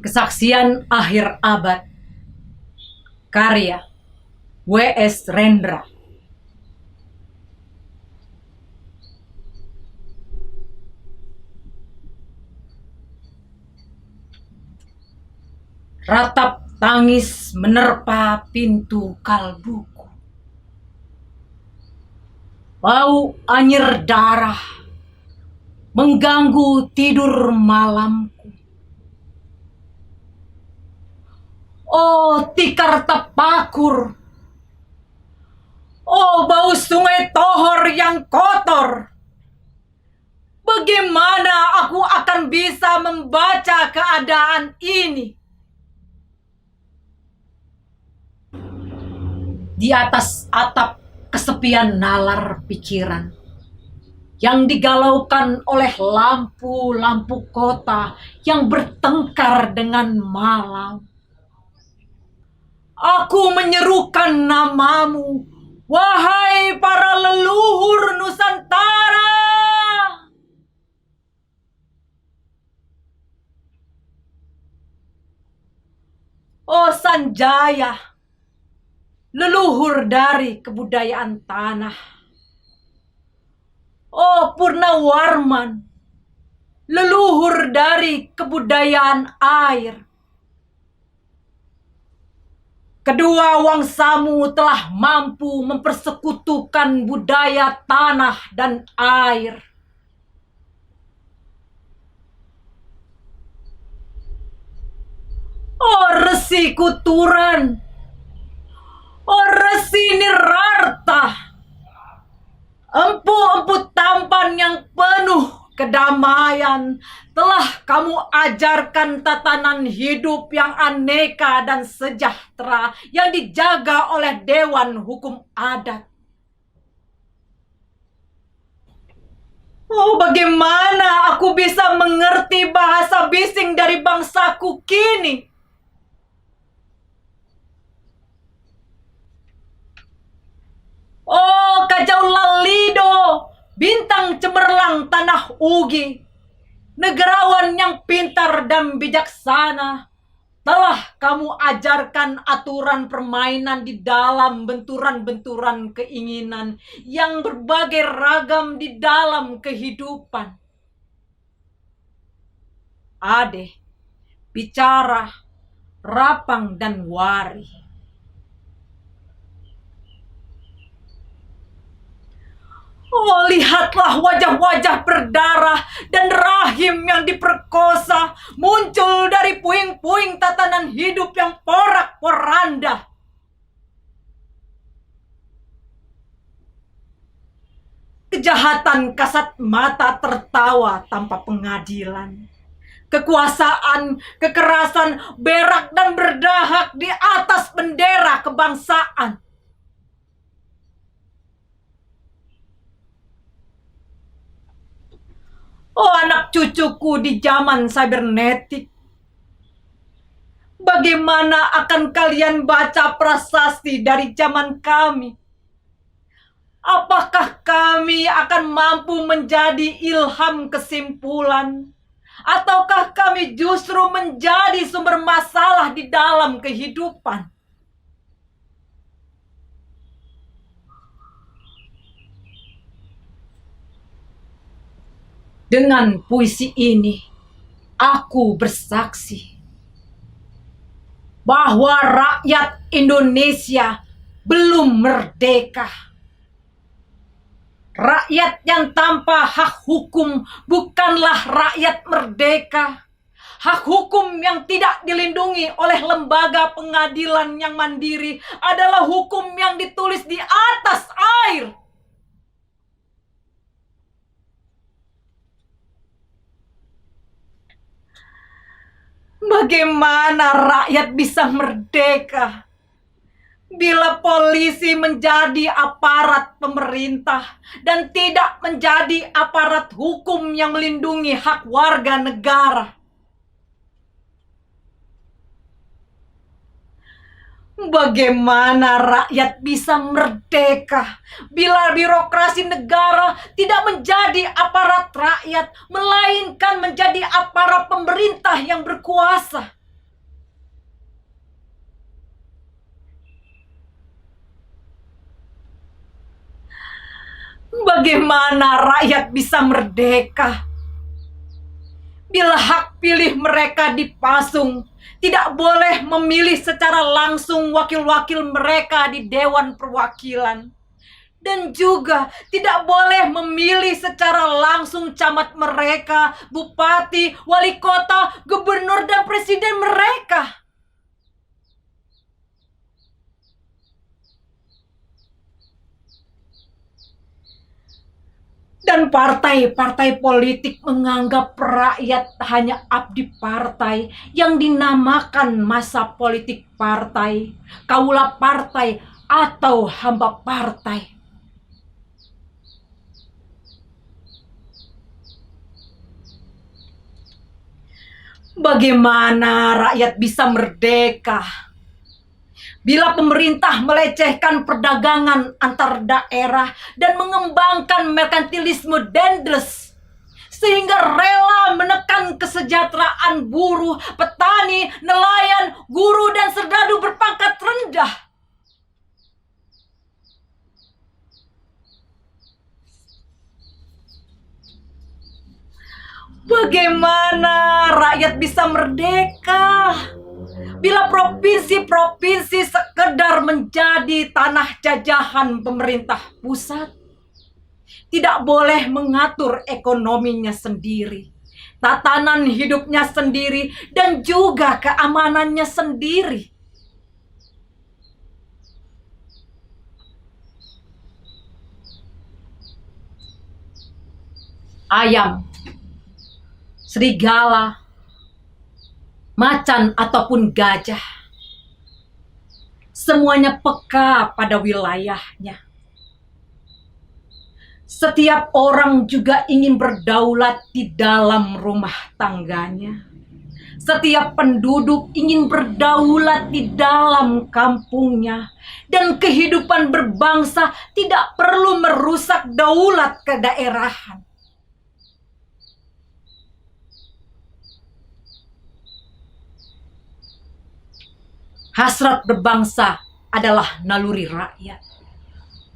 Kesaksian Akhir Abad, karya W.S. Rendra. Ratap tangis menerpa pintu kalbuku. Bau anyir darah mengganggu tidur malamku. Oh, tikar tapakur. Oh, bau sungai Tohor yang kotor. Bagaimana aku akan bisa membaca keadaan ini? Di atas atap kesepian nalar pikiran yang digalaukan oleh lampu-lampu kota yang bertengkar dengan malam. Aku menyerukan namamu, wahai para leluhur Nusantara. Oh Sanjaya, leluhur dari kebudayaan tanah. Oh Purnawarman, leluhur dari kebudayaan air. Kedua wangsamu telah mampu mempersekutukan budaya tanah dan air. Oh Resi Kuturan, oh Resi Nirarta, empu-empu tampan yang penuh kedamaian, telah kamu ajarkan tatanan hidup yang aneka dan sejahtera yang dijaga oleh Dewan Hukum Adat. Oh, bagaimana aku bisa mengerti bahasa bising dari bangsaku kini? Oh, Kajau Lalido, bintang cemerlang tanah Ugi, negarawan yang pintar dan bijaksana, telah kamu ajarkan aturan permainan di dalam benturan-benturan keinginan yang berbagai ragam di dalam kehidupan. Ade, bicara, rapang, dan wari. Oh, lihatlah wajah-wajah berdarah dan rahim yang diperkosa muncul dari puing-puing tatanan hidup yang porak-poranda. Kejahatan kasat mata tertawa tanpa pengadilan. Kekuasaan, kekerasan berak dan berdahak di atas bendera kebangsaan. Oh anak cucuku di zaman cybernetik, bagaimana akan kalian baca prasasti dari zaman kami? Apakah kami akan mampu menjadi ilham kesimpulan? Ataukah kami justru menjadi sumber masalah di dalam kehidupan? Dengan puisi ini, aku bersaksi bahwa rakyat Indonesia belum merdeka. Rakyat yang tanpa hak hukum bukanlah rakyat merdeka. Hak hukum yang tidak dilindungi oleh lembaga pengadilan yang mandiri adalah hukum yang ditulis di atas air. Bagaimana rakyat bisa merdeka bila polisi menjadi aparat pemerintah dan tidak menjadi aparat hukum yang melindungi hak warga negara? Bagaimana rakyat bisa merdeka bila birokrasi negara tidak menjadi aparat rakyat, melainkan menjadi aparat pemerintah yang berkuasa? Bagaimana rakyat bisa merdeka bila hak pilih mereka dipasung? Tidak boleh memilih secara langsung wakil-wakil mereka di Dewan Perwakilan. Dan juga tidak boleh memilih secara langsung camat mereka, bupati, wali kota, gubernur, dan presiden mereka. Dan partai-partai politik menganggap rakyat hanya abdi partai yang dinamakan masa politik partai, kaula partai, atau hamba partai. Bagaimana rakyat bisa merdeka bila pemerintah melecehkan perdagangan antar daerah dan mengembangkan merkantilisme dendles, sehingga rela menekan kesejahteraan buruh, petani, nelayan, guru, dan serdadu berpangkat rendah? Bagaimana rakyat bisa merdeka bila provinsi-provinsi sekedar menjadi tanah jajahan pemerintah pusat? Tidak boleh mengatur ekonominya sendiri, tatanan hidupnya sendiri, dan juga keamanannya sendiri. Ayam, serigala, macan, ataupun gajah, semuanya peka pada wilayahnya. Setiap orang juga ingin berdaulat di dalam rumah tangganya. Setiap penduduk ingin berdaulat di dalam kampungnya. Dan kehidupan berbangsa tidak perlu merusak daulat kedaerahan. Hasrat berbangsa adalah naluri rakyat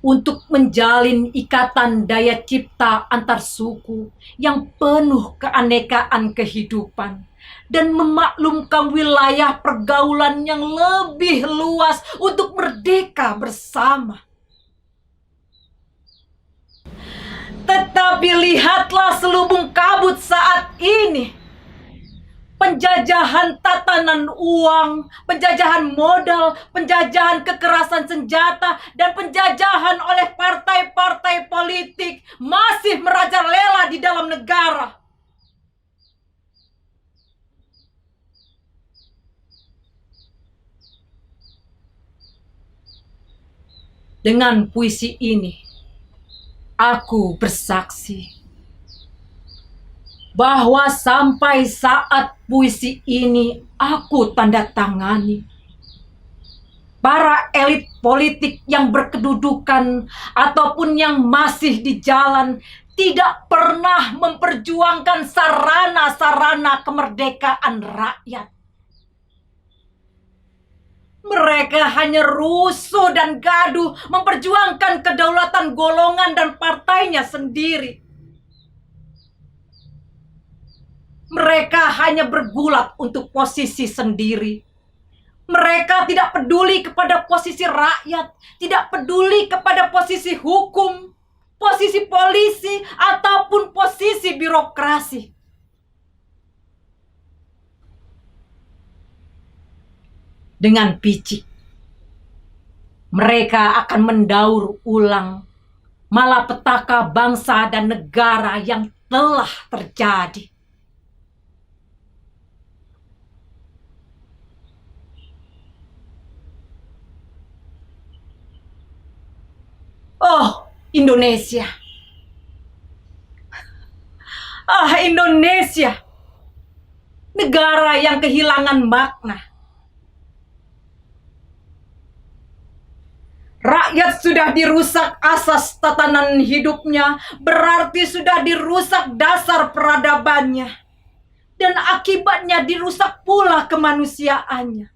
untuk menjalin ikatan daya cipta antar suku yang penuh keanekaan kehidupan dan memaklumkan wilayah pergaulan yang lebih luas untuk merdeka bersama. Tetapi lihatlah selubung kabut saat ini. Penjajahan tatanan uang, penjajahan modal, penjajahan kekerasan senjata, dan penjajahan oleh partai-partai politik masih merajalela di dalam negara. Dengan puisi ini, aku bersaksi bahwa sampai saat puisi ini aku tanda tangani, para elit politik yang berkedudukan ataupun yang masih di jalan tidak pernah memperjuangkan sarana-sarana kemerdekaan rakyat. Mereka hanya rusuh dan gaduh memperjuangkan kedaulatan golongan dan partainya sendiri. Mereka hanya bergulat untuk posisi sendiri. Mereka tidak peduli kepada posisi rakyat, tidak peduli kepada posisi hukum, posisi polisi, ataupun posisi birokrasi. Dengan picik, mereka akan mendaur ulang malapetaka bangsa dan negara yang telah terjadi. Oh, Indonesia. Ah, Indonesia. Negara yang kehilangan makna. Rakyat sudah dirusak asas tatanan hidupnya, berarti sudah dirusak dasar peradabannya. Dan akibatnya dirusak pula kemanusiaannya.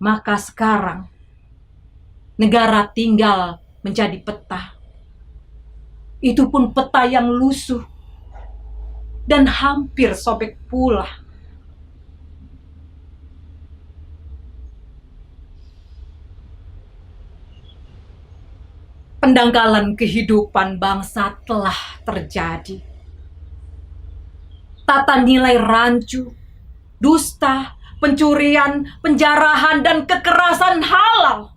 Maka sekarang negara tinggal menjadi peta. Itu pun peta yang lusuh dan hampir sobek pula. Pendangkalan kehidupan bangsa telah terjadi. Tata nilai rancu, dusta, pencurian, penjarahan, dan kekerasan halal.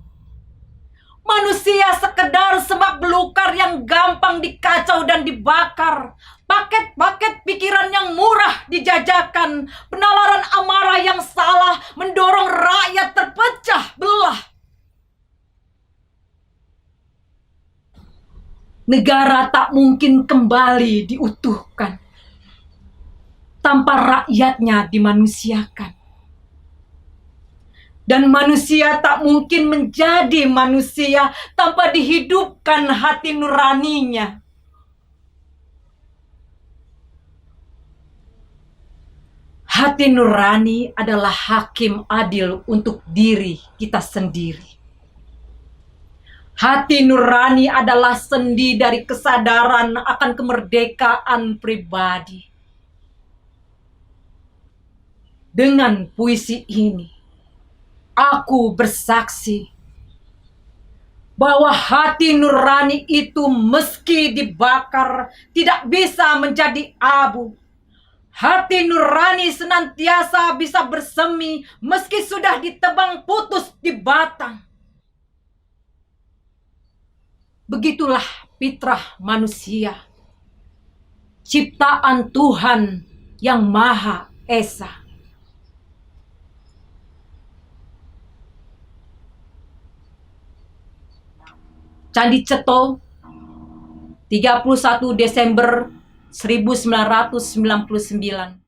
Manusia sekedar semak belukar yang gampang dikacau dan dibakar. Paket-paket pikiran yang murah dijajakan. Penalaran amarah yang salah mendorong rakyat terpecah belah. Negara tak mungkin kembali diutuhkan tanpa rakyatnya dimanusiakan. Dan manusia tak mungkin menjadi manusia tanpa dihidupkan hati nuraninya. Hati nurani adalah hakim adil untuk diri kita sendiri. Hati nurani adalah sendi dari kesadaran akan kemerdekaan pribadi. Dengan puisi ini, aku bersaksi bahwa hati nurani itu meski dibakar tidak bisa menjadi abu. Hati nurani senantiasa bisa bersemi meski sudah ditebang putus di batang. Begitulah fitrah manusia, ciptaan Tuhan yang Maha Esa. Candi Ceto, 31 Desember 1999.